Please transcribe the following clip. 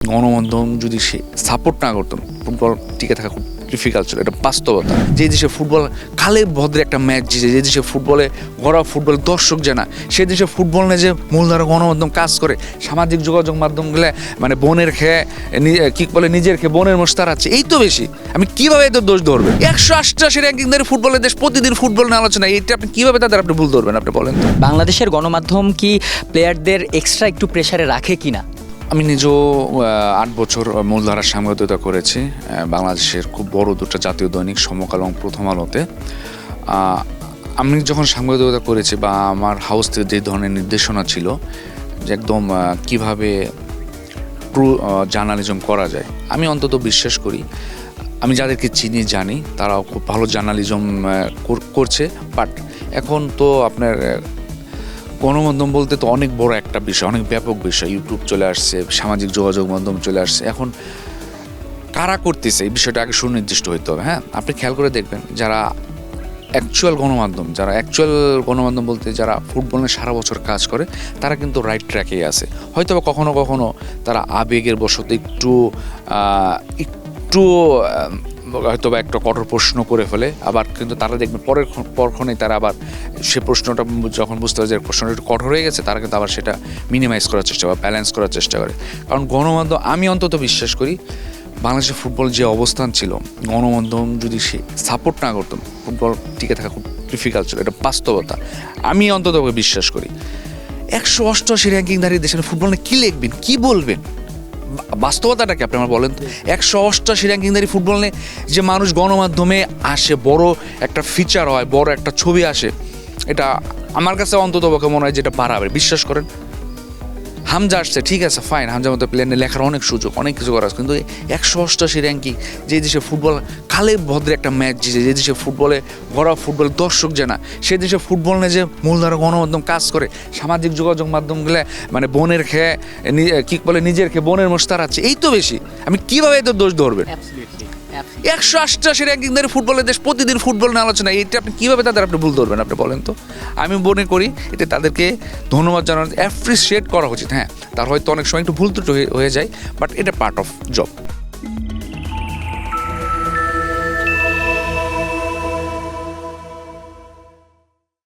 গণমাধ্যম যদি সে সাপোর্ট না করতো ফুটবল টিকে থাকা খুব ডিফিকাল্ট ছিল। এটা বাস্তবতা। যে দেশে ফুটবল কালে ভদ্রে একটা ম্যাচ জিতে, যে দেশে ফুটবলে ঘরোয়া ফুটবল দর্শক জানা, সে দেশে ফুটবল নিয়ে যে মূলধারা গণমাধ্যম কাজ করে, সামাজিক যোগাযোগ মাধ্যমগুলো মানে বোনের খেয়ে কি বলে নিজের খেয়ে বোনের মোস্তার আছে, এই তো বেশি। আমি কিভাবে এদের দোষ ধরবেন? 188 র্যাঙ্কিংধারী ফুটবলের দেশ, প্রতিদিন ফুটবল নিয়ে আলোচনা, এটা আপনি কিভাবে তাদের আপনি ভুল ধরবেন? আপনি বলেন তো। বাংলাদেশের গণমাধ্যম কি প্লেয়ারদের এক্সট্রা একটু প্রেসারে রাখে কিনা? আমি নিজেও 8 বছর মূলধারার সাংবাদিকতা করেছি বাংলাদেশের খুব বড় দুটো জাতীয় দৈনিক সমকাল এবং প্রথম আলোতে। আমি যখন সাংবাদিকতা করেছি বা আমার হাউস থেকে যে ধরনের নির্দেশনা ছিল যে একদম কিভাবে ট্রু জার্নালিজম করা যায়, আমি অন্তত বিশ্বাস করি আমি যাদেরকে চিনি জানি তারাও খুব ভালো জার্নালিজম করছে। বাট এখন তো আপনার গণমাধ্যম বলতে তো অনেক বড় একটা বিষয়, অনেক ব্যাপক বিষয়। ইউটিউব চলে আসছে, সামাজিক যোগাযোগ মাধ্যম চলে আসছে। এখন কারা করতেছে এই বিষয়টা আগে সুনির্দিষ্ট হইতে হবে। হ্যাঁ, আপনি খেয়াল করে দেখবেন যারা অ্যাকচুয়াল গণমাধ্যম বলতে যারা ফুটবল নিয়ে সারা বছর কাজ করে, তারা কিন্তু রাইট ট্র্যাকেই আছে। হয়তো বা কখনো কখনো তারা আবেগের বশত একটু হয়তো বা একটা কঠোর প্রশ্ন করে ফেলে, আবার কিন্তু তারা দেখবেন পরক্ষণেই তারা আবার সে প্রশ্নটা যখন বুঝতে পারে যে প্রশ্নটা একটু কঠোর হয়ে গেছে, তারা কিন্তু আবার সেটা মিনিমাইজ করার চেষ্টা বা ব্যালেন্স করার চেষ্টা করে। কারণ গণমাধ্যম, আমি অন্তত বিশ্বাস করি বাংলাদেশের ফুটবল যে অবস্থান ছিল, গণমাধ্যম যদি সে সাপোর্ট না করতো ফুটবল টিকে থাকা খুব ডিফিকাল্ট ছিল। এটা বাস্তবতা। আমি অন্তত বিশ্বাস করি 188 র্যাঙ্কিংধারী দেশের ফুটবল নিয়ে কী লিখবেন, কী বলবেন? বাস্তবতাটা কি আপনি আমার বলেন তো। 188 র্যাঙ্কিংধারী ফুটবল নিয়ে যে মানুষ গণমাধ্যমে আসে, বড় একটা ফিচার হয়, বড় একটা ছবি আসে, এটা আমার কাছে অন্তত পক্ষে মনে হয় যেটা বাড়াবে। বিশ্বাস করেন, হামজা আসছে, ঠিক আছে, ফাইন, হামজার মতো প্লেয়ার নিয়ে লেখার অনেক সুযোগ, অনেক কিছু করা আছে, কিন্তু 188 র্যাঙ্কিং, যে দেশে ফুটবল কালে ভদ্রে একটা ম্যাচ জিতে, যে দেশে ফুটবলে ঘরোয়া ফুটবল দর্শক জানা, সে দেশে ফুটবল নিয়ে যে মূলধারা গণমাধ্যম কাজ করে, সামাজিক যোগাযোগ মাধ্যমগুলো মানে বোনের খেয়ে কি বলে নিজের খেয়ে বোনের মোস্তার আছে, এই তো বেশি। আমি কিভাবে এদের দোষ ধরবেন? 188 র্যাঙ্কিংধারী ফুটবলের দেশ, প্রতিদিন ফুটবল নিয়ে আলোচনা, এটা আপনি কিভাবে তাদের আপনি ভুল ধরবেন? আপনি বলেন তো। আমি মনে করি এটা তাদেরকে ধন্যবাদ জানানো, অ্যাপ্রিসিয়েট করা উচিত। হ্যাঁ, তার হয়তো অনেক সময় একটু ভুল ত্রুটি হয়ে যায়, বাট এটা পার্ট অফ জব।